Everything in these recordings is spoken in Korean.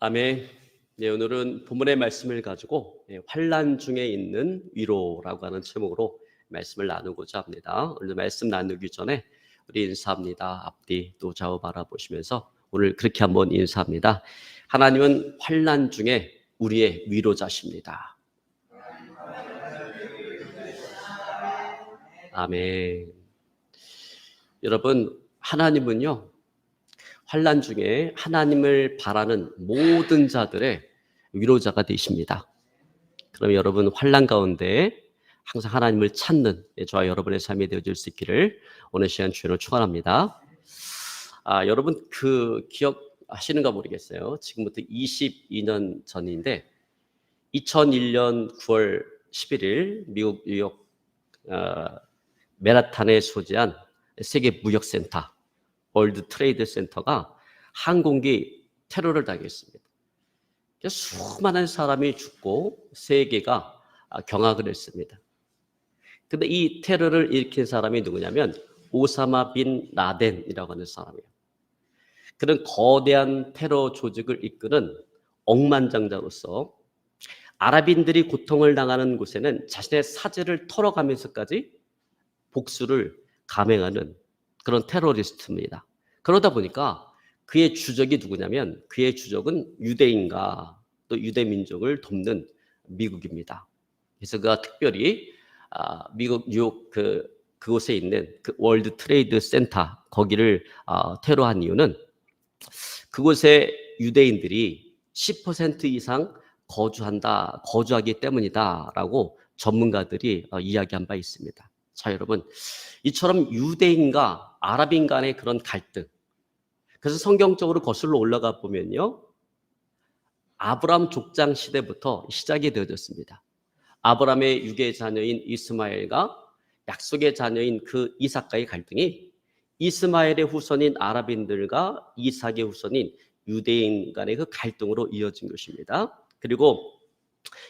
아멘. 네, 오늘은 본문의 말씀을 가지고 환난 중에 있는 위로라고 하는 제목으로 말씀을 나누고자 합니다. 오늘 말씀 나누기 전에 우리 인사합니다. 앞뒤 또 좌우 바라보시면서 오늘 그렇게 한번 인사합니다. 하나님은 환난 중에 우리의 위로자십니다. 아멘. 여러분, 하나님은요, 환난 중에 하나님을 바라는 모든 자들의 위로자가 되십니다. 그럼 여러분 환난 가운데 항상 하나님을 찾는 저와 여러분의 삶이 되어질 수 있기를 오늘 시간 주로 축원합니다. 여러분 기억하시는가 모르겠어요. 지금부터 22년 전인데 2001년 9월 11일 미국 뉴욕 맨하탄에 소재한 세계 무역센터 월드 트레이드 센터가 항공기 테러를 당했습니다. 수많은 사람이 죽고 세계가 경악을 했습니다. 근데 이 테러를 일으킨 사람이 누구냐면 오사마 빈 라덴이라고 하는 사람이에요. 그런 거대한 테러 조직을 이끄는 억만장자로서 아랍인들이 고통을 당하는 곳에는 자신의 사제를 털어가면서까지 복수를 감행하는 그런 테러리스트입니다. 그러다 보니까 그의 주적이 누구냐면 그의 주적은 유대인과 또 유대민족을 돕는 미국입니다. 그래서 그가 특별히 미국 뉴욕 그곳에 있는 그 월드 트레이드 센터 거기를 테러한 이유는 그곳에 유대인들이 10% 이상 거주하기 때문이다라고 전문가들이 이야기한 바 있습니다. 자, 여러분, 이처럼 유대인과 아랍인 간의 그런 갈등, 그래서 성경적으로 거슬러 올라가 보면요, 아브람 족장 시대부터 시작이 되어졌습니다. 아브람의 유괴 자녀인 이스마엘과 약속의 자녀인 그 이삭과의 갈등이 이스마엘의 후손인 아랍인들과 이삭의 후손인 유대인 간의 그 갈등으로 이어진 것입니다. 그리고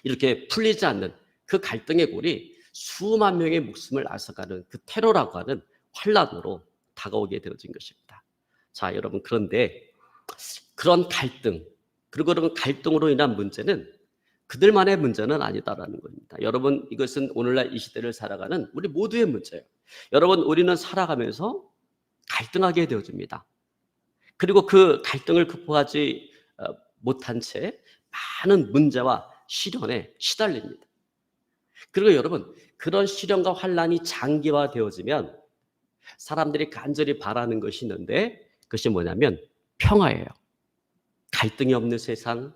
이렇게 풀리지 않는 그 갈등의 골이 수만 명의 목숨을 앗아가는 그 테러라고 하는 환란으로 다가오게 되어진 것입니다. 자, 여러분, 그런데 그런 갈등, 그리고 그런 갈등으로 인한 문제는 그들만의 문제는 아니다라는 겁니다. 여러분, 이것은 오늘날 이 시대를 살아가는 우리 모두의 문제예요. 여러분, 우리는 살아가면서 갈등하게 되어집니다. 그리고 그 갈등을 극복하지 못한 채 많은 문제와 시련에 시달립니다. 그리고 여러분, 그런 시련과 환란이 장기화되어지면 사람들이 간절히 바라는 것이 있는데 그것이 뭐냐면 평화예요. 갈등이 없는 세상,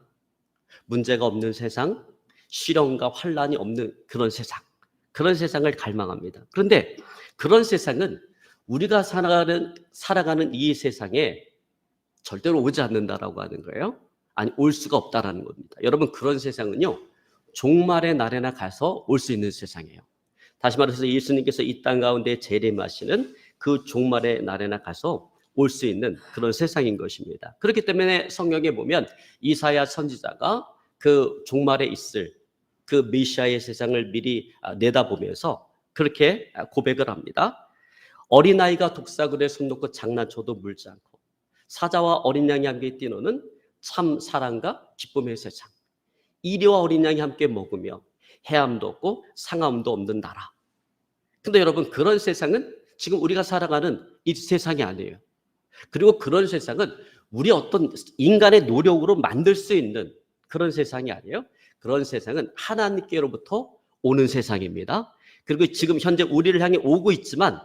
문제가 없는 세상, 시련과 환란이 없는 그런 세상, 그런 세상을 갈망합니다. 그런데 그런 세상은 우리가 살아가는 이 세상에 절대로 오지 않는다라고 하는 거예요. 아니, 올 수가 없다라는 겁니다. 여러분, 그런 세상은요, 종말의 날에나 가서 올 수 있는 세상이에요. 다시 말해서 예수님께서 이 땅 가운데 재림하시는 그 종말의 날에나 가서 올 수 있는 그런 세상인 것입니다. 그렇기 때문에 성경에 보면 이사야 선지자가 그 종말에 있을 그 메시아의 세상을 미리 내다보면서 그렇게 고백을 합니다. 어린아이가 독사굴에 손 놓고 장난쳐도 물지 않고 사자와 어린 양이 함께 뛰노는 참 사랑과 기쁨의 세상, 이리와 어린 양이 함께 먹으며 해함도 없고 상함도 없는 나라. 근데 여러분, 그런 세상은 지금 우리가 살아가는 이 세상이 아니에요. 그리고 그런 세상은 우리 어떤 인간의 노력으로 만들 수 있는 그런 세상이 아니에요. 그런 세상은 하나님께로부터 오는 세상입니다. 그리고 지금 현재 우리를 향해 오고 있지만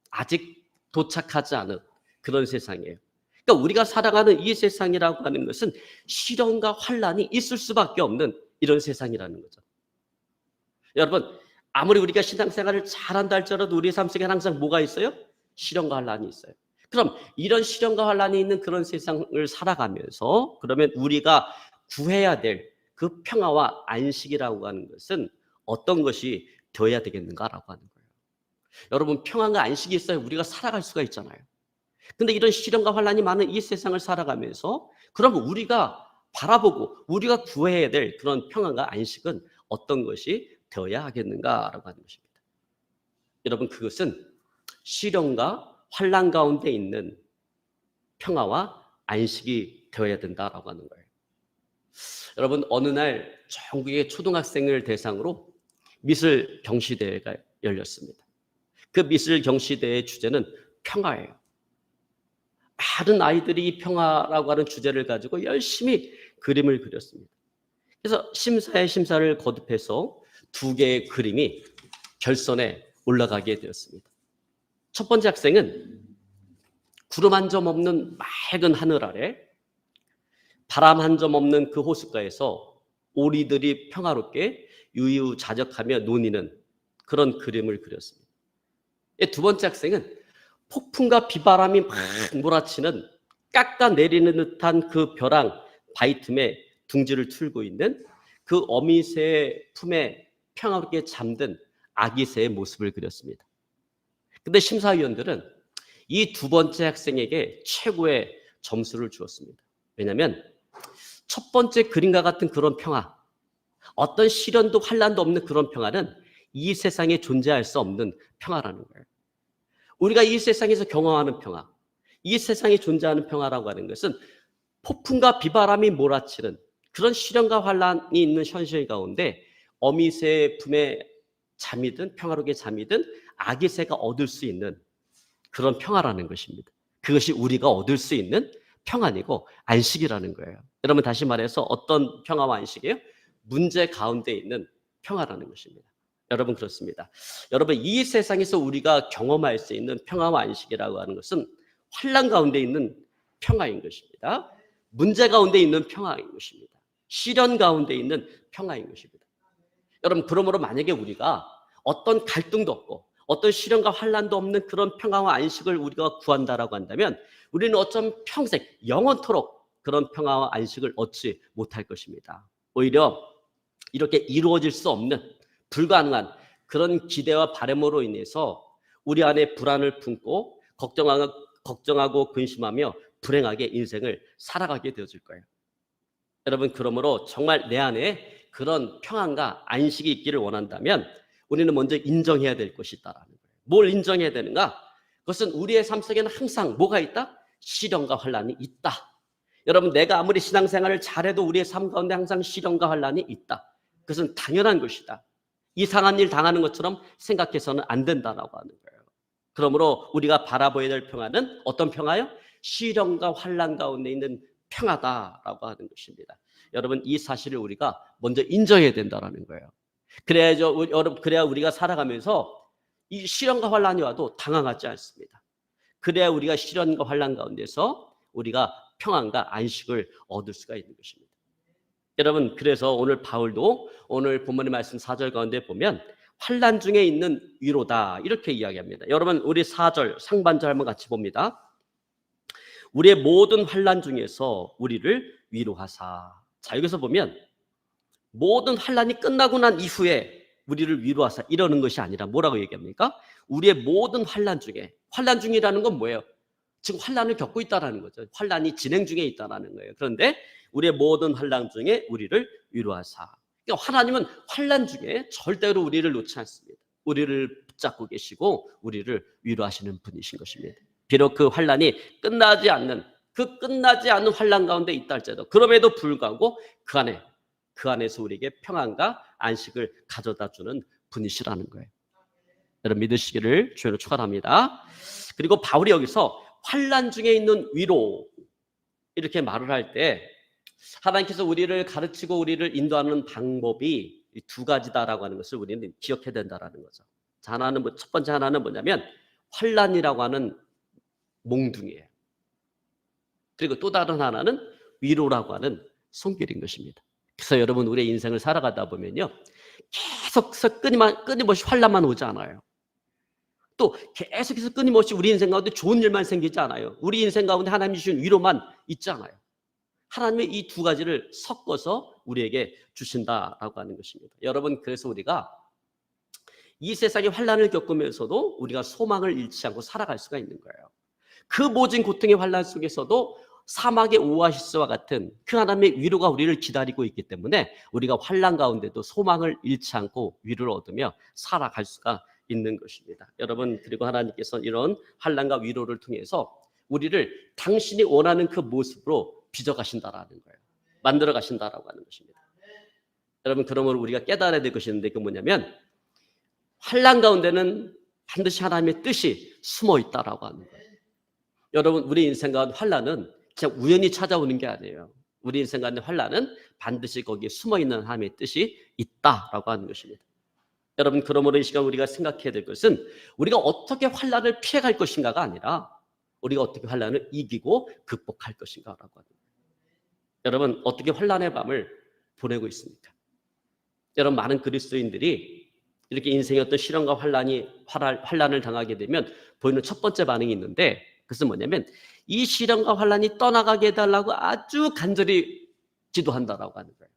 아직 도착하지 않은 그런 세상이에요. 그러니까 우리가 살아가는 이 세상이라고 하는 것은 시련과 환란이 있을 수밖에 없는 이런 세상이라는 거죠. 여러분, 아무리 우리가 신앙생활을 잘한다 할지라도 우리 삶 속에 항상 뭐가 있어요? 시련과 환란이 있어요. 그럼 이런 시련과 환란이 있는 그런 세상을 살아가면서 그러면 우리가 구해야 될 그 평화와 안식이라고 하는 것은 어떤 것이 되어야 되겠는가라고 하는 거예요. 여러분, 평화가 안식이 있어야 우리가 살아갈 수가 있잖아요. 근데 이런 시련과 환란이 많은 이 세상을 살아가면서 그럼 우리가 바라보고 우리가 구해야 될 그런 평화가 안식은 어떤 것이 되어야 하겠는가라고 하는 것입니다. 여러분, 그것은 시련과 환란 가운데 있는 평화와 안식이 되어야 된다라고 하는 거예요. 여러분, 어느 날 전국의 초등학생을 대상으로 미술 경시대회가 열렸습니다. 그 미술 경시대회의 주제는 평화예요. 많은 아이들이 평화라고 하는 주제를 가지고 열심히 그림을 그렸습니다. 그래서 심사에 심사를 거듭해서 두 개의 그림이 결선에 올라가게 되었습니다. 첫 번째 학생은 구름 한 점 없는 맑은 하늘 아래 바람 한 점 없는 그 호숫가에서 오리들이 평화롭게 유유자적하며 논이는 그런 그림을 그렸습니다. 두 번째 학생은 폭풍과 비바람이 막 몰아치는 깎아내리는 듯한 그 벼랑 바위 틈에 둥지를 틀고 있는 그 어미새의 품에 평화롭게 잠든 아기 새의 모습을 그렸습니다. 근데 심사위원들은 이 두 번째 학생에게 최고의 점수를 주었습니다. 왜냐하면 첫 번째 그림과 같은 그런 평화, 어떤 시련도 환란도 없는 그런 평화는 이 세상에 존재할 수 없는 평화라는 거예요. 우리가 이 세상에서 경험하는 평화, 이 세상에 존재하는 평화라고 하는 것은 폭풍과 비바람이 몰아치는 그런 시련과 환란이 있는 현실 가운데 어미새의 품에 잠이 든 평화롭게 잠이 든 아기 새가 얻을 수 있는 그런 평화라는 것입니다. 그것이 우리가 얻을 수 있는 평안이고 안식이라는 거예요. 여러분, 다시 말해서 어떤 평화와 안식이에요? 문제 가운데 있는 평화라는 것입니다. 여러분, 그렇습니다. 여러분, 이 세상에서 우리가 경험할 수 있는 평화와 안식이라고 하는 것은 환난 가운데 있는 평화인 것입니다. 문제 가운데 있는 평화인 것입니다. 시련 가운데 있는 평화인 것입니다. 여러분, 그러므로 만약에 우리가 어떤 갈등도 없고 어떤 시련과 환난도 없는 그런 평화와 안식을 우리가 구한다라고 한다면 우리는 어쩜 평생 영원토록 그런 평화와 안식을 얻지 못할 것입니다. 오히려 이렇게 이루어질 수 없는 불가능한 그런 기대와 바람으로 인해서 우리 안에 불안을 품고 걱정하고 근심하며 불행하게 인생을 살아가게 되어질 거예요. 여러분, 그러므로 정말 내 안에 그런 평안과 안식이 있기를 원한다면 우리는 먼저 인정해야 될 것이 있다라는 거예요. 뭘 인정해야 되는가? 그것은 우리의 삶 속에는 항상 뭐가 있다? 시련과 환난이 있다. 여러분, 내가 아무리 신앙생활을 잘해도 우리의 삶 가운데 항상 시련과 환난이 있다. 그것은 당연한 것이다. 이상한 일 당하는 것처럼 생각해서는 안 된다라고 하는 거예요. 그러므로 우리가 바라봐야 될 평화는 어떤 평화요? 시련과 환난 가운데 있는 평화다라고 하는 것입니다. 여러분, 이 사실을 우리가 먼저 인정해야 된다라는 거예요. 그래야 우리가 살아가면서 이 시련과 환난이 와도 당황하지 않습니다. 그래야 우리가 시련과 환난 가운데서 우리가 평안과 안식을 얻을 수가 있는 것입니다. 여러분, 그래서 오늘 바울도 오늘 본문의 말씀 4절 가운데 보면 환난 중에 있는 위로다 이렇게 이야기합니다. 여러분, 우리 4절 상반절 한번 같이 봅니다. 우리의 모든 환난 중에서 우리를 위로하사. 자, 여기서 보면 모든 환난이 끝나고 난 이후에 우리를 위로하사 이러는 것이 아니라 뭐라고 얘기합니까? 우리의 모든 환난 중에, 환난 중이라는 건 뭐예요? 지금 환난을 겪고 있다라는 거죠. 환난이 진행 중에 있다라는 거예요. 그런데 우리의 모든 환난 중에 우리를 위로하사. 그러니까 하나님은 환난 중에 절대로 우리를 놓지 않습니다. 우리를 붙잡고 계시고 우리를 위로하시는 분이신 것입니다. 비록 그 환난이 끝나지 않는 환난 가운데 있다 할지라도 그럼에도 불구하고 그 안에서 우리에게 평안과 안식을 가져다 주는 분이시라는 거예요. 여러분, 믿으시기를 주로 축원합니다. 그리고 바울이 여기서 환난 중에 있는 위로 이렇게 말을 할 때 하나님께서 우리를 가르치고 우리를 인도하는 방법이 두 가지다라고 하는 것을 우리는 기억해야 된다라는 거죠. 자, 첫 번째 하나는 뭐냐면 환난이라고 하는 몽둥이에요. 그리고 또 다른 하나는 위로라고 하는 손길인 것입니다. 그래서 여러분, 우리의 인생을 살아가다 보면요, 계속해서 끊임없이 환난만 오지 않아요. 또 계속해서 끊임없이 우리 인생 가운데 좋은 일만 생기지 않아요. 우리 인생 가운데 하나님이 주신 위로만 있지 않아요. 하나님의 이 두 가지를 섞어서 우리에게 주신다라고 하는 것입니다. 여러분, 그래서 우리가 이 세상의 환난을 겪으면서도 우리가 소망을 잃지 않고 살아갈 수가 있는 거예요. 그 모진 고통의 환난 속에서도 사막의 오아시스와 같은 그 하나님의 위로가 우리를 기다리고 있기 때문에 우리가 환난 가운데도 소망을 잃지 않고 위로를 얻으며 살아갈 수가 있는 것입니다. 여러분, 그리고 하나님께서 이런 환난과 위로를 통해서 우리를 당신이 원하는 그 모습으로 빚어가신다라는 거예요. 만들어 가신다라고 하는 것입니다. 여러분, 그러므로 우리가 깨달아야 될 것이 있는데, 그 뭐냐면 환난 가운데는 반드시 하나님의 뜻이 숨어 있다라고 하는 거예요. 여러분, 우리 인생 가운데 환난은 그냥 우연히 찾아오는 게 아니에요. 우리 인생 가운데 환난은 반드시 거기에 숨어 있는 하나님의 뜻이 있다라고 하는 것입니다. 여러분, 그러므로 이 시간 우리가 생각해야 될 것은 우리가 어떻게 환난을 피해갈 것인가가 아니라 우리가 어떻게 환난을 이기고 극복할 것인가라고 하는 거예요. 여러분, 어떻게 환난의 밤을 보내고 있습니까? 여러분, 많은 그리스도인들이 이렇게 인생의 어떤 시련과 환난을 당하게 되면 보이는 첫 번째 반응이 있는데, 그것은 뭐냐면 이 시련과 환난이 떠나가게 해달라고 아주 간절히 기도한다라고 하는 거예요.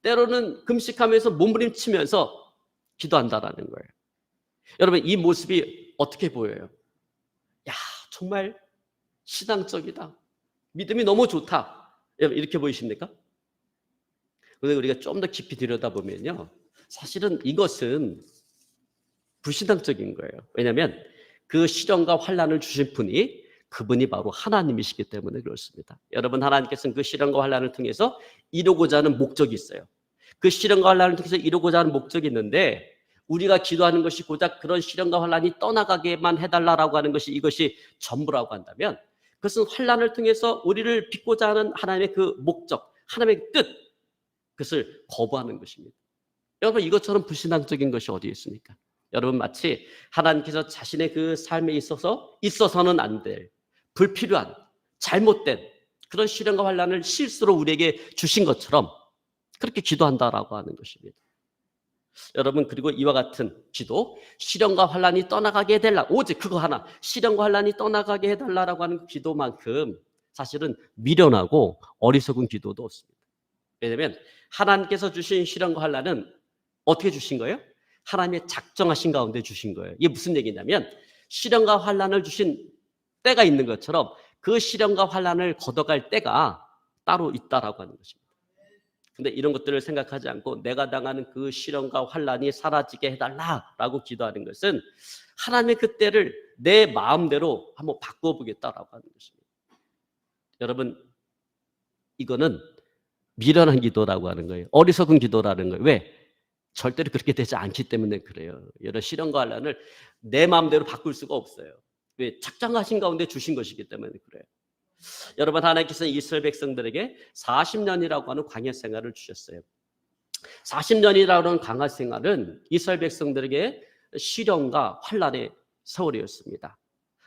때로는 금식하면서 몸부림치면서 기도한다라는 거예요. 여러분, 이 모습이 어떻게 보여요? 야, 정말 신앙적이다. 믿음이 너무 좋다. 여러분, 이렇게 보이십니까? 그런데 우리가 좀 더 깊이 들여다보면요, 사실은 이것은 불신앙적인 거예요. 왜냐하면 그 시련과 환난을 주신 분이 그분이 바로 하나님이시기 때문에 그렇습니다. 여러분, 하나님께서는 그 시련과 환난을 통해서 이루고자 하는 목적이 있어요. 그 시련과 환난을 통해서 이루고자 하는 목적이 있는데, 우리가 기도하는 것이 고작 그런 시련과 환난이 떠나가게만 해달라고 하는 것이 이것이 전부라고 한다면, 그것은 환난을 통해서 우리를 빚고자 하는 하나님의 그 목적, 하나님의 뜻, 그것을 거부하는 것입니다. 여러분, 이것처럼 불신앙적인 것이 어디 있습니까? 여러분, 마치 하나님께서 자신의 그 삶에 있어서는 안 될 불필요한 잘못된 그런 시련과 환난을 실수로 우리에게 주신 것처럼 그렇게 기도한다라고 하는 것입니다. 여러분, 그리고 이와 같은 기도, 시련과 환난이 떠나가게 해달라, 오직 그거 하나, 시련과 환난이 떠나가게 해달라라고 하는 기도만큼 사실은 미련하고 어리석은 기도도 없습니다. 왜냐하면 하나님께서 주신 시련과 환난은 어떻게 주신 거예요? 하나님의 작정하신 가운데 주신 거예요. 이게 무슨 얘기냐면 시련과 환난을 주신 때가 있는 것처럼 그 시련과 환난을 걷어갈 때가 따로 있다라고 하는 것입니다. 근데 이런 것들을 생각하지 않고 내가 당하는 그 시련과 환난이 사라지게 해달라라고 기도하는 것은 하나님의 그 때를 내 마음대로 한번 바꿔보겠다라고 하는 것입니다. 여러분, 이거는 미련한 기도라고 하는 거예요. 어리석은 기도라는 거예요. 왜? 절대로 그렇게 되지 않기 때문에 그래요. 이런 시련과 환난을 내 마음대로 바꿀 수가 없어요. 왜? 작정하신 가운데 주신 것이기 때문에 그래요. 여러분, 하나님께서는 이스라엘 백성들에게 40년이라고 하는 광야 생활을 주셨어요. 40년이라고 하는 광야 생활은 이스라엘 백성들에게 시련과 환난의 세월이었습니다.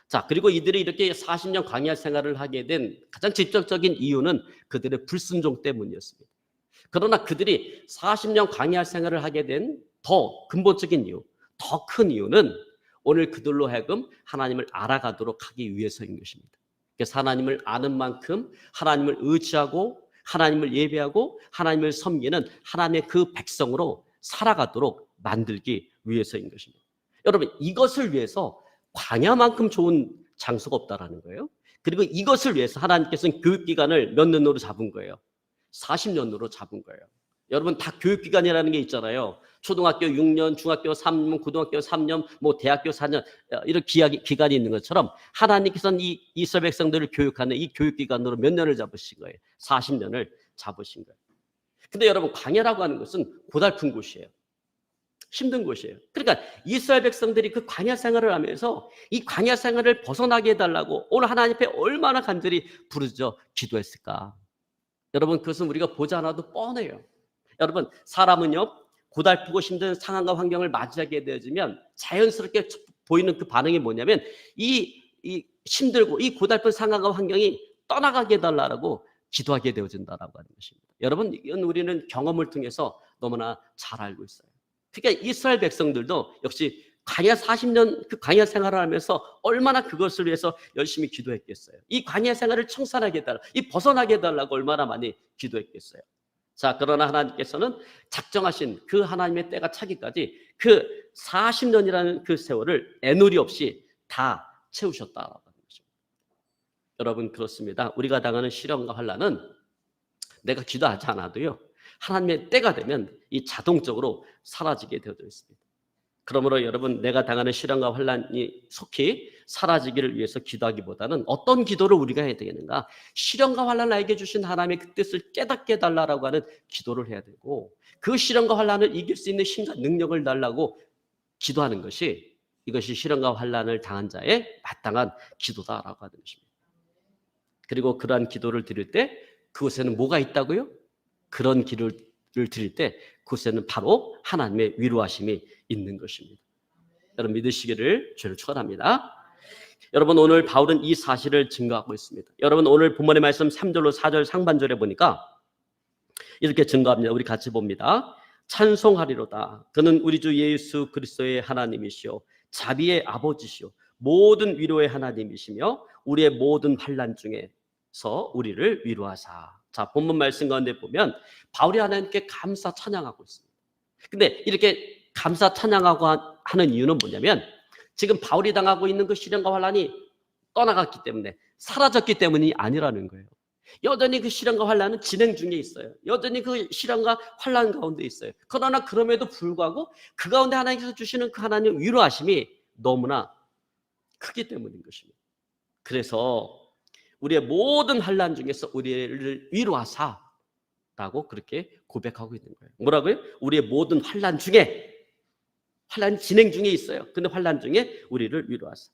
자, 그리고 이들이 이렇게 40년 광야 생활을 하게 된 가장 직접적인 이유는 그들의 불순종 때문이었습니다. 그러나 그들이 40년 광야 생활을 하게 된 더 근본적인 이유, 더 큰 이유는 오늘 그들로 하여금 하나님을 알아가도록 하기 위해서인 것입니다. 그래서 하나님을 아는 만큼 하나님을 의지하고 하나님을 예배하고 하나님을 섬기는 하나님의 그 백성으로 살아가도록 만들기 위해서인 것입니다. 여러분, 이것을 위해서 광야만큼 좋은 장소가 없다라는 거예요. 그리고 이것을 위해서 하나님께서는 교육기간을 몇 년으로 잡은 거예요? 40년으로 잡은 거예요. 여러분, 다 교육기간이라는 게 있잖아요. 초등학교 6년, 중학교 3년, 고등학교 3년, 뭐 대학교 4년, 이런 기간이 있는 것처럼 하나님께서는 이 이스라엘 백성들을 교육하는 이 교육기간으로 몇 년을 잡으신 거예요? 40년을 잡으신 거예요. 근데 여러분, 광야라고 하는 것은 고달픈 곳이에요. 힘든 곳이에요. 그러니까 이스라엘 백성들이 그 광야 생활을 하면서 이 광야 생활을 벗어나게 해달라고 오늘 하나님 앞에 얼마나 간절히 부르짖어 기도했을까. 여러분, 그것은 우리가 보지 않아도 뻔해요. 여러분, 사람은요, 고달프고 힘든 상황과 환경을 맞이하게 되어지면 자연스럽게 보이는 그 반응이 뭐냐면 이 힘들고 이 고달픈 상황과 환경이 떠나가게 해달라고 기도하게 되어진다라고 하는 것입니다. 여러분, 이건 우리는 경험을 통해서 너무나 잘 알고 있어요. 그러니까 이스라엘 백성들도 역시 광야 40년 그 광야 생활을 하면서 얼마나 그것을 위해서 열심히 기도했겠어요. 이 광야 생활을 청산하게 해달라, 이 벗어나게 해달라고 얼마나 많이 기도했겠어요. 자, 그러나 하나님께서는 작정하신 그 하나님의 때가 차기까지 그 40년이라는 그 세월을 애누리 없이 다 채우셨다라고 하는 것입니다. 여러분, 그렇습니다. 우리가 당하는 시련과 환난은 내가 기도하지 않아도요, 하나님의 때가 되면 이 자동적으로 사라지게 되어져 있습니다. 그러므로 여러분, 내가 당하는 시련과 환난이 속히 사라지기를 위해서 기도하기보다는 어떤 기도를 우리가 해야 되겠는가? 시련과 환난을 나에게 주신 하나님의 그 뜻을 깨닫게 해달라고 하는 기도를 해야 되고, 그 시련과 환난을 이길 수 있는 힘과 능력을 달라고 기도하는 것이, 이것이 시련과 환난을 당한 자의 마땅한 기도다라고 하는 것입니다. 그리고 그러한 기도를 드릴 때 그곳에는 뭐가 있다고요? 그런 기도를 드릴 때 그곳에는 바로 하나님의 위로하심이 있는 것입니다. 여러분 믿으시기를 주를 축원합니다. 여러분, 오늘 바울은 이 사실을 증거하고 있습니다. 여러분, 오늘 본문의 말씀 3절로 4절 상반절에 보니까 이렇게 증거합니다. 우리 같이 봅니다. 찬송하리로다. 그는 우리 주 예수 그리스도의 하나님이시요 자비의 아버지시요 모든 위로의 하나님이시며 우리의 모든 환난 중에서 우리를 위로하사. 자, 본문 말씀 가운데 보면 바울이 하나님께 감사 찬양하고 있습니다. 근데 이렇게 감사 찬양하고 하는 이유는 뭐냐면, 지금 바울이 당하고 있는 그 시련과 환난이 떠나갔기 때문에, 사라졌기 때문이 아니라는 거예요. 여전히 그 시련과 환난은 진행 중에 있어요. 여전히 그 시련과 환난 가운데 있어요. 그러나 그럼에도 불구하고 그 가운데 하나님께서 주시는 그 하나님의 위로하심이 너무나 크기 때문인 것입니다. 그래서 우리의 모든 환난 중에서 우리를 위로하사라고 그렇게 고백하고 있는 거예요. 뭐라고요? 우리의 모든 환난 중에, 환난 진행 중에 있어요. 근데 환난 중에 우리를 위로하사.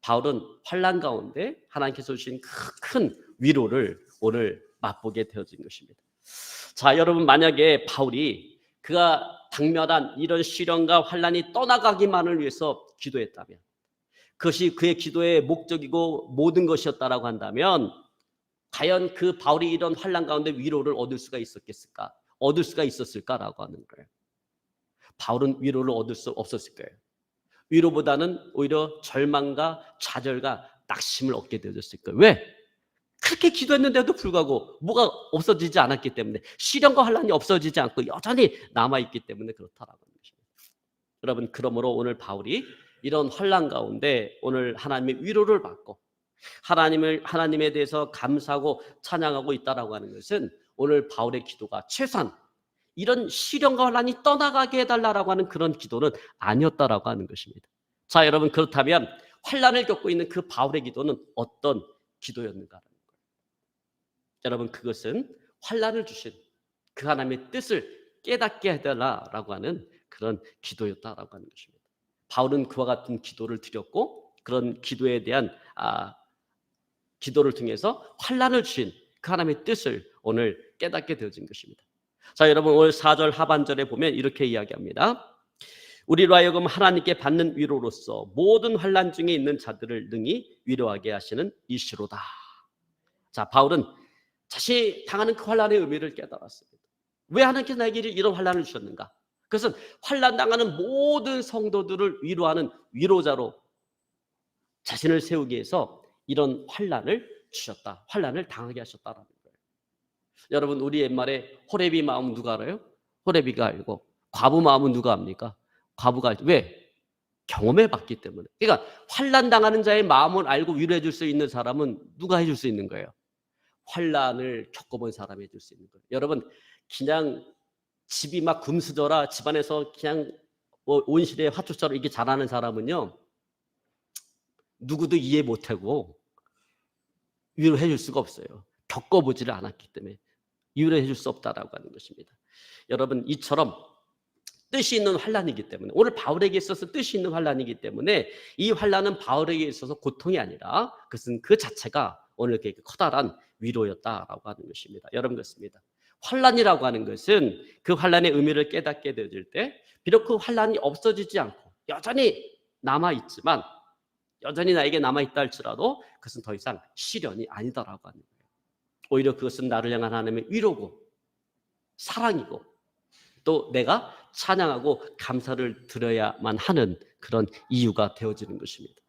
바울은 환난 가운데 하나님께서 주신 큰 위로를 오늘 맛보게 되어진 것입니다. 자, 여러분, 만약에 바울이 그가 당면한 이런 시련과 환난이 떠나가기만을 위해서 기도했다면, 그것이 그의 기도의 목적이고 모든 것이었다라고 한다면, 과연 그 바울이 이런 환난 가운데 위로를 얻을 수가 있었겠을까? 얻을 수가 있었을까라고 하는 거예요. 바울은 위로를 얻을 수 없었을 거예요. 위로보다는 오히려 절망과 좌절과 낙심을 얻게 되었을 거예요. 왜? 그렇게 기도했는데도 불구하고 뭐가 없어지지 않았기 때문에, 시련과 환난이 없어지지 않고 여전히 남아있기 때문에 그렇다라고 하는 것입니다. 여러분, 그러므로 오늘 바울이 이런 환난 가운데 오늘 하나님의 위로를 받고 하나님에 대해서 감사하고 찬양하고 있다라고 하는 것은, 오늘 바울의 기도가 최소한 이런 시련과 환난이 떠나가게 해달라고 하는 그런 기도는 아니었다라고 하는 것입니다. 자, 여러분, 그렇다면 환난을 겪고 있는 그 바울의 기도는 어떤 기도였는가라는 거예요. 여러분, 그것은 환난을 주신 그 하나님의 뜻을 깨닫게 해달라고 하는 그런 기도였다라고 하는 것입니다. 바울은 그와 같은 기도를 드렸고, 그런 기도에 대한 기도를 통해서 환난을 주신 그 하나님의 뜻을 오늘 깨닫게 되어진 것입니다. 자, 여러분, 오늘 4절 하반절에 보면 이렇게 이야기합니다. 우리로 하여금 하나님께 받는 위로로서 모든 환난 중에 있는 자들을 능히 위로하게 하시는 이시로다. 자, 바울은 자신이 당하는 그 환난의 의미를 깨달았습니다. 왜 하나님께서 나에게 이런 환난을 주셨는가? 그것은 환난 당하는 모든 성도들을 위로하는 위로자로 자신을 세우기 위해서 이런 환난을 주셨다. 환난을 당하게 하셨다라는 거예요. 여러분, 우리 옛말에 호레비 마음 누가 알아요? 호레비가 알고, 과부 마음은 누가 압니까? 과부가 알죠. 왜? 경험해 봤기 때문에. 그러니까 환난 당하는 자의 마음을 알고 위로해 줄 수 있는 사람은 누가 해줄 수 있는 거예요? 환난을 겪어본 사람이 해줄 수 있는 거예요. 여러분, 그냥 집이 막 금수저라 집안에서 그냥 온실의 화초처럼 이렇게 자라는 사람은요, 누구도 이해 못하고 위로해 줄 수가 없어요. 겪어보지를 않았기 때문에 위로해 줄 수 없다라고 하는 것입니다. 여러분, 이처럼 뜻이 있는 환난이기 때문에, 오늘 바울에게 있어서 뜻이 있는 환난이기 때문에, 이 환난은 바울에게 있어서 고통이 아니라 그것은 그 자체가 오늘 그 커다란 위로였다라고 하는 것입니다. 여러분, 그렇습니다. 환난이라고 하는 것은 그 환난의 의미를 깨닫게 되어질 때, 비록 그 환난이 없어지지 않고 여전히 남아있지만, 여전히 나에게 남아있다 할지라도 그것은 더 이상 시련이 아니다라고 하는 거예요. 오히려 그것은 나를 향한 하나님의 위로고 사랑이고, 또 내가 찬양하고 감사를 드려야만 하는 그런 이유가 되어지는 것입니다.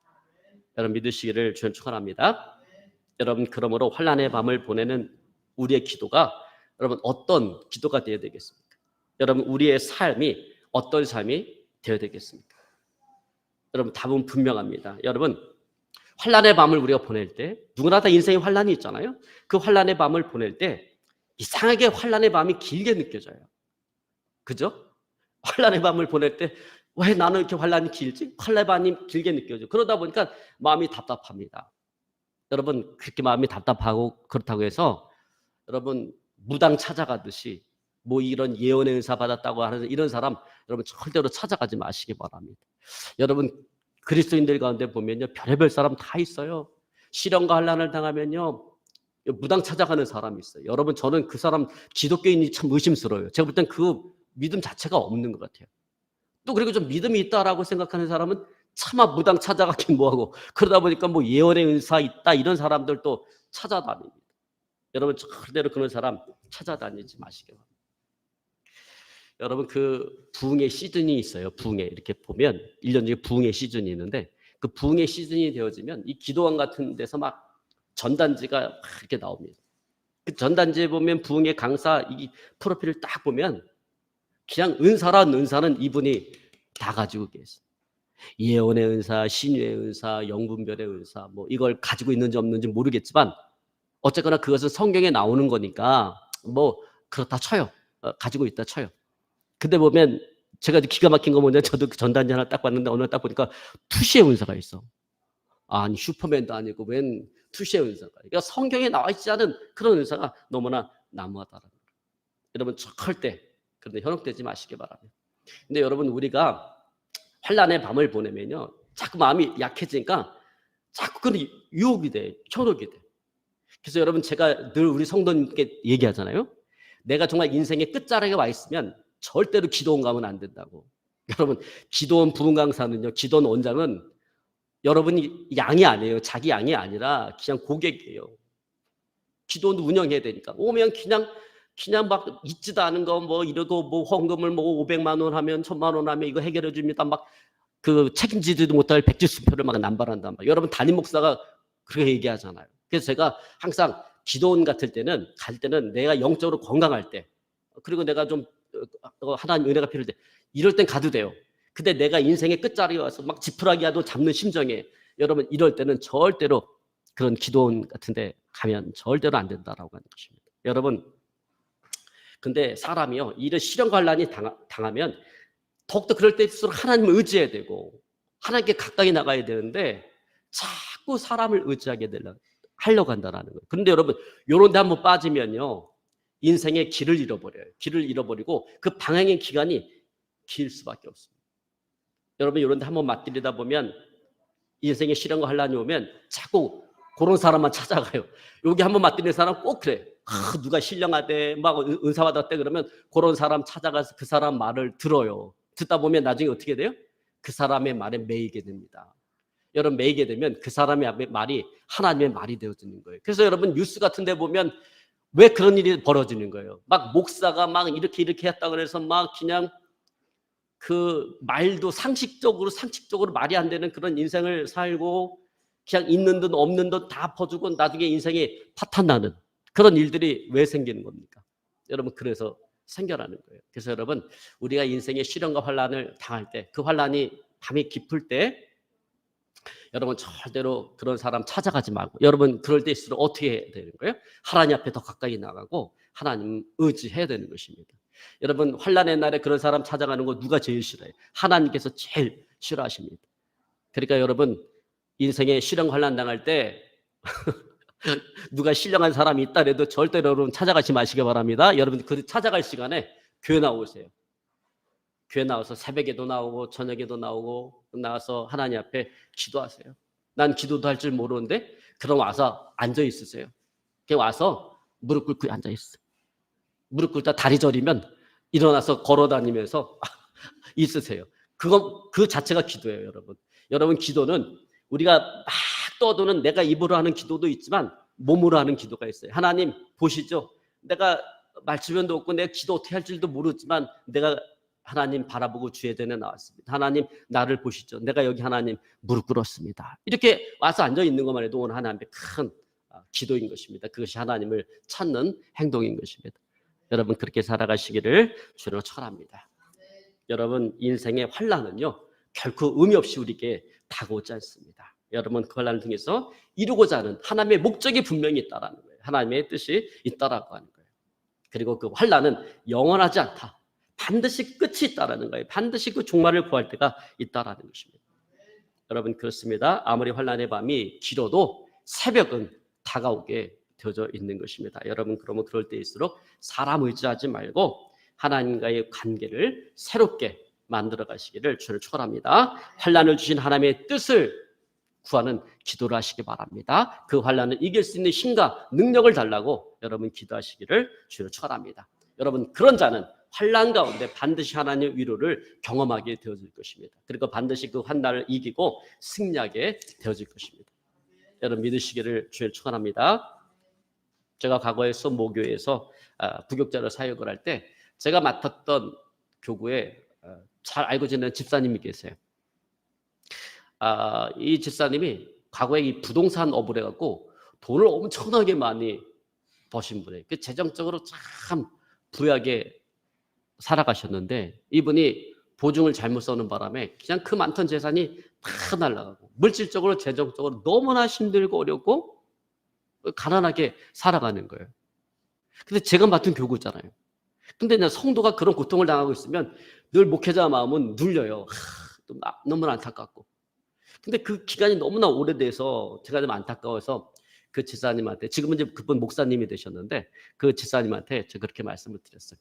여러분, 믿으시기를 주님 축원합니다. 여러분, 그러므로 환난의 밤을 보내는 우리의 기도가, 여러분, 어떤 기도가 되어야 되겠습니까? 여러분, 우리의 삶이 어떤 삶이 되어야 되겠습니까? 여러분, 답은 분명합니다. 여러분, 환난의 밤을 우리가 보낼 때, 누구나 다 인생에 환난이 있잖아요. 그 환난의 밤을 보낼 때 이상하게 환난의 밤이 길게 느껴져요. 그죠? 환난의 밤을 보낼 때 왜 나는 이렇게 환란이 길지? 환란이 길게 느껴져. 그러다 보니까 마음이 답답합니다. 여러분 그렇게 마음이 답답하고 그렇다고 해서 여러분 무당 찾아가듯이 뭐 이런 예언의 은사 받았다고 하는 이런 사람 여러분 절대로 찾아가지 마시기 바랍니다. 여러분 그리스도인들 가운데 보면요 별의별 사람 다 있어요. 시련과 환란을 당하면요 무당 찾아가는 사람이 있어요. 여러분 저는 그 사람 기독교인이 참 의심스러워요. 제가 볼 땐 그 믿음 자체가 없는 것 같아요. 또 그리고 좀 믿음이 있다라고 생각하는 사람은 차마 무당 찾아가긴 뭐하고 그러다 보니까 뭐 예언의 은사 있다 이런 사람들 또 찾아다닙니다. 여러분 절대로 그런 사람 찾아다니지 마시기 바랍니다. 여러분 그 부흥의 시즌이 있어요. 부흥에 이렇게 보면 1년 중에 부흥의 시즌이 있는데 그 부흥의 시즌이 되어지면 이 기도원 같은 데서 막 전단지가 막 이렇게 나옵니다. 그 전단지에 보면 부흥의 강사 이 프로필을 딱 보면 그냥 은사란 은사는 이분이 다 가지고 계세요. 예언의 은사, 신유의 은사, 영분별의 은사 뭐 이걸 가지고 있는지 없는지 모르겠지만 어쨌거나 그것은 성경에 나오는 거니까 뭐 그렇다 쳐요. 가지고 있다 쳐요. 근데 보면 제가 기가 막힌 거 뭐냐 저도 그 전단지 하나 딱 봤는데 어느 날 딱 보니까 투시의 은사가 있어. 아니 슈퍼맨도 아니고 웬 투시의 은사가. 그러니까 성경에 나와 있지 않은 그런 은사가 너무나 난무하다는 거예요. 여러분 절대 그런데 현혹되지 마시기 바랍니다. 근데 여러분 우리가 환란의 밤을 보내면요 자꾸 마음이 약해지니까 자꾸 그런 유혹이 돼, 현혹이 돼. 그래서 여러분 제가 늘 우리 성도님께 얘기하잖아요. 내가 정말 인생의 끝자락에 와 있으면 절대로 기도원 가면 안 된다고. 여러분 기도원 부흥 강사는요, 기도원 원장은 여러분이 양이 아니에요. 자기 양이 아니라 그냥 고객이에요. 기도원 운영해야 되니까 오면 그냥 막 있지도 않은 거 뭐 이러고 뭐 헌금을 뭐 500만 원 하면 1000만 원 하면 이거 해결해 줍니다. 막 그 책임지지도 못할 백지수표를 막 남발한단 말이에요. 여러분 담임 목사가 그렇게 얘기하잖아요. 그래서 제가 항상 기도원 같을 때는 갈 때는 내가 영적으로 건강할 때 그리고 내가 좀 하나님 은혜가 필요할 때 이럴 땐 가도 돼요. 근데 내가 인생의 끝자리에 와서 막 지푸라기라도 잡는 심정에 여러분 이럴 때는 절대로 그런 기도원 같은데 가면 절대로 안 된다라고 하는 것입니다. 여러분 근데 사람이요 이런 시련과 환난이 당하면 더욱더 그럴 때일수록 하나님을 의지해야 되고 하나님께 가까이 나가야 되는데 자꾸 사람을 의지하게 하려고 한다는 거예요. 그런데 여러분 이런 데 한번 빠지면요 인생의 길을 잃어버려요. 길을 잃어버리고 그 방향의 기간이 길 수밖에 없습니다. 여러분 이런 데 한번 맞들이다 보면 인생의 시련과 환난이 오면 자꾸 그런 사람만 찾아가요. 여기 한번 맞들이는 사람 꼭 그래. 누가 신령하대 막 은사 받았대 그러면 그런 사람 찾아가서 그 사람 말을 들어요. 듣다 보면 나중에 어떻게 돼요? 그 사람의 말에 매이게 됩니다. 여러분 매이게 되면 그 사람의 말이 하나님의 말이 되어지는 거예요. 그래서 여러분 뉴스 같은 데 보면 왜 그런 일이 벌어지는 거예요? 막 목사가 막 이렇게 했다 그래서 막 그냥 그 말도 상식적으로 말이 안 되는 그런 인생을 살고 그냥 있는 듯 없는 듯 다 퍼주고 나중에 인생이 파탄나는 그런 일들이 왜 생기는 겁니까? 여러분 그래서 생겨나는 거예요. 그래서 여러분 우리가 인생의 시련과 환난을 당할 때 그 환난이 밤이 깊을 때 여러분 절대로 그런 사람 찾아가지 말고 여러분 그럴 때일수록 어떻게 해야 되는 거예요? 하나님 앞에 더 가까이 나가고 하나님 의지해야 되는 것입니다. 여러분 환난의 날에 그런 사람 찾아가는 거 누가 제일 싫어해요? 하나님께서 제일 싫어하십니다. 그러니까 여러분 인생에 시련 환난 당할 때 누가 신령한 사람이 있다래도 절대로 여러분 찾아가지 마시기 바랍니다. 여러분 그 찾아갈 시간에 교회 나오세요. 교회 나와서 새벽에도 나오고 저녁에도 나오고 나와서 하나님 앞에 기도하세요. 난 기도도 할 줄 모르는데 그럼 와서 앉아 있으세요. 그냥 와서 무릎 꿇고 앉아 있어요. 무릎 꿇다 다리 저리면 일어나서 걸어 다니면서 있으세요. 그 자체가 기도예요, 여러분. 여러분 기도는 우리가 막 떠도는 내가 입으로 하는 기도도 있지만 몸으로 하는 기도가 있어요. 하나님 보시죠. 내가 말주변도 없고 내가 기도 어떻게 할 줄도 모르지만 내가 하나님 바라보고 주의 전에 나왔습니다. 하나님 나를 보시죠. 내가 여기 하나님 무릎 꿇었습니다. 이렇게 와서 앉아 있는 것만 해도 오늘 하나님의 큰 기도인 것입니다. 그것이 하나님을 찾는 행동인 것입니다. 여러분 그렇게 살아가시기를 주로 축원합니다. 여러분 인생의 환난은요 결코 의미 없이 우리에게 다가오지 않습니다. 여러분 그 환난을 통해서 이루고자 하는 하나님의 목적이 분명히 있다라는 거예요. 하나님의 뜻이 있다라고 하는 거예요. 그리고 그 환난은 영원하지 않다. 반드시 끝이 있다라는 거예요. 반드시 그 종말을 구할 때가 있다라는 것입니다. 여러분 그렇습니다. 아무리 환난의 밤이 길어도 새벽은 다가오게 되어져 있는 것입니다. 여러분 그러면 그럴 때일수록 사람 의지하지 말고 하나님과의 관계를 새롭게 만들어 가시기를 주를 축원합니다. 환난을 주신 하나님의 뜻을 구하는 기도를 하시기 바랍니다. 그 환난을 이길 수 있는 힘과 능력을 달라고 여러분 기도하시기를 주를 축원합니다. 여러분 그런 자는 환난 가운데 반드시 하나님의 위로를 경험하게 되어질 것입니다. 그리고 반드시 그 환난을 이기고 승리하게 되어질 것입니다. 여러분 믿으시기를 주를 축원합니다. 제가 과거에 모교에서 부교자로 사역을 할 때 제가 맡았던 교구에 잘 알고 지내는 집사님이 계세요. 이 집사님이 과거에 이 부동산 업을 해갖고 돈을 엄청나게 많이 버신 분이에요. 재정적으로 참 부유하게 살아가셨는데 이분이 보증을 잘못 써는 바람에 그냥 그 많던 재산이 다 날아가고 물질적으로 재정적으로 너무나 힘들고 어렵고 가난하게 살아가는 거예요. 근데 제가 맡은 교구잖아요. 근데 성도가 그런 고통을 당하고 있으면 늘 목회자 마음은 눌려요. 너무나 안타깝고. 근데 그 기간이 너무나 오래돼서 제가 좀 안타까워서 그 집사님한테, 지금은 이제 그분 목사님이 되셨는데 그 집사님한테 제가 그렇게 말씀을 드렸어요.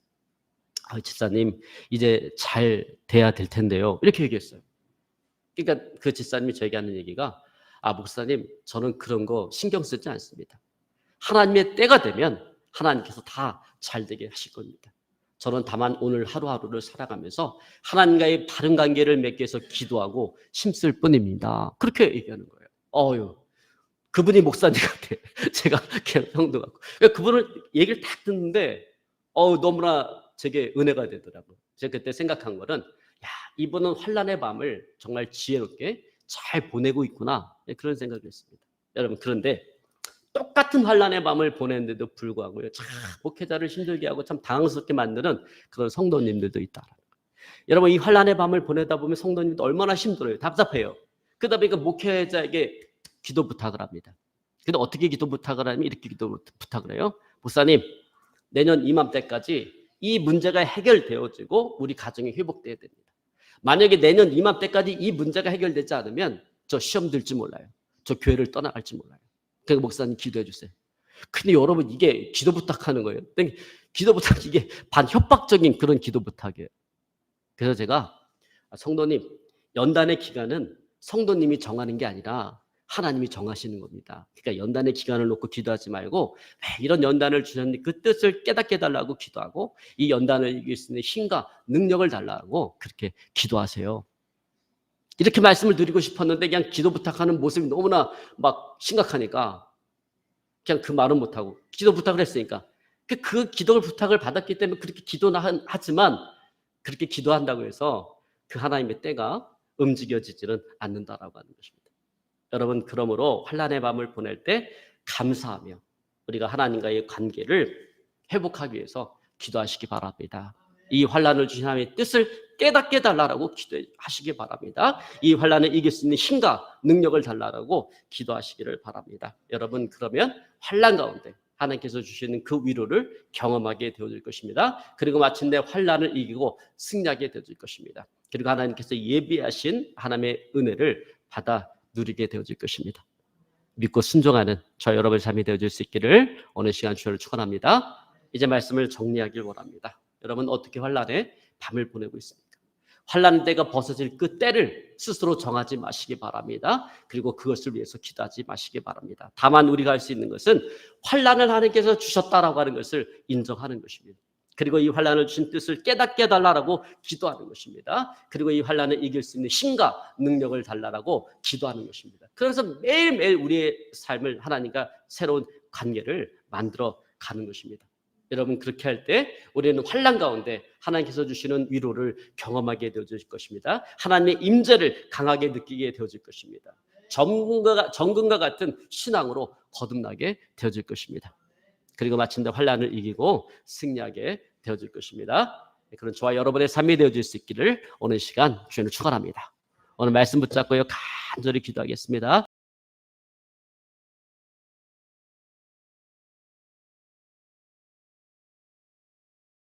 집사님 이제 잘 돼야 될 텐데요. 이렇게 얘기했어요. 그러니까 그 집사님이 저에게 하는 얘기가 목사님 저는 그런 거 신경 쓰지 않습니다. 하나님의 때가 되면 하나님께서 다 잘 되게 하실 겁니다. 저는 다만 오늘 하루하루를 살아가면서 하나님과의 바른 관계를 맺기 위해서 기도하고 힘쓸 뿐입니다. 그렇게 얘기하는 거예요. 그분이 목사님 같아. 제가 그냥 형도 같고. 그러니까 그분을 얘기를 딱 듣는데 너무나 제게 은혜가 되더라고요. 제가 그때 생각한 거는 이분은 환난의 밤을 정말 지혜롭게 잘 보내고 있구나. 그런 생각을 했습니다. 여러분 그런데 똑같은 환난의 밤을 보냈는데도 불구하고요. 참 목회자를 힘들게 하고 참 당황스럽게 만드는 그런 성도님들도 있다. 여러분 이 환난의 밤을 보내다 보면 성도님도 얼마나 힘들어요. 답답해요. 그러다 보니까 목회자에게 기도 부탁을 합니다. 근데 어떻게 기도 부탁을 하냐면 이렇게 기도 부탁을 해요. 목사님 내년 이맘때까지 이 문제가 해결되어지고 우리 가정이 회복돼야 됩니다. 만약에 내년 이맘때까지 이 문제가 해결되지 않으면 저 시험 들지 몰라요. 저 교회를 떠나갈지 몰라요. 그러니까 목사님 기도해 주세요. 근데 여러분 이게 기도 부탁하는 거예요. 기도 부탁 이게 반협박적인 그런 기도 부탁이에요. 그래서 제가 성도님 연단의 기간은 성도님이 정하는 게 아니라 하나님이 정하시는 겁니다. 그러니까 연단의 기간을 놓고 기도하지 말고 왜 이런 연단을 주셨는지 그 뜻을 깨닫게 달라고 기도하고 이 연단을 이길 수 있는 힘과 능력을 달라고 그렇게 기도하세요. 이렇게 말씀을 드리고 싶었는데 그냥 기도 부탁하는 모습이 너무나 막 심각하니까 그냥 그 말은 못하고 기도 부탁을 했으니까 그 기도 부탁을 받았기 때문에 그렇게 기도는 하지만 그렇게 기도한다고 해서 그 하나님의 때가 움직여지지는 않는다라고 하는 것입니다. 여러분 그러므로 환난의 밤을 보낼 때 감사하며 우리가 하나님과의 관계를 회복하기 위해서 기도하시기 바랍니다. 이 환난을 주신 하나님의 뜻을 깨닫게 달라고 기도하시기 바랍니다. 이 환난을 이길 수 있는 힘과 능력을 달라고 기도하시기를 바랍니다. 여러분 그러면 환난 가운데 하나님께서 주시는 그 위로를 경험하게 되어질 것입니다. 그리고 마침내 환난을 이기고 승리하게 되어질 것입니다. 그리고 하나님께서 예비하신 하나님의 은혜를 받아 누리게 되어질 것입니다. 믿고 순종하는 저 여러분의 삶이 되어질 수 있기를 어느 시간 주를 축원합니다. 이제 말씀을 정리하길 원합니다. 여러분 어떻게 환난의 밤을 보내고 있습니까? 환난 때가 벗어질 그 때를 스스로 정하지 마시기 바랍니다. 그리고 그것을 위해서 기도하지 마시기 바랍니다. 다만 우리가 할 수 있는 것은 환난을 하나님께서 주셨다라고 하는 것을 인정하는 것입니다. 그리고 이 환난을 주신 뜻을 깨닫게 해달라고 기도하는 것입니다. 그리고 이 환난을 이길 수 있는 힘과 능력을 달라고 기도하는 것입니다. 그래서 매일매일 우리의 삶을 하나님과 새로운 관계를 만들어 가는 것입니다. 여러분 그렇게 할 때 우리는 환난 가운데 하나님께서 주시는 위로를 경험하게 되어질 것입니다. 하나님의 임재를 강하게 느끼게 되어질 것입니다. 정금과 같은 신앙으로 거듭나게 되어질 것입니다. 그리고 마침내 환난을 이기고 승리하게 되어질 것입니다. 그런 저와 여러분의 삶이 되어질 수 있기를 오늘 시간 주님을 축원합니다. 오늘 말씀 붙잡고요 간절히 기도하겠습니다.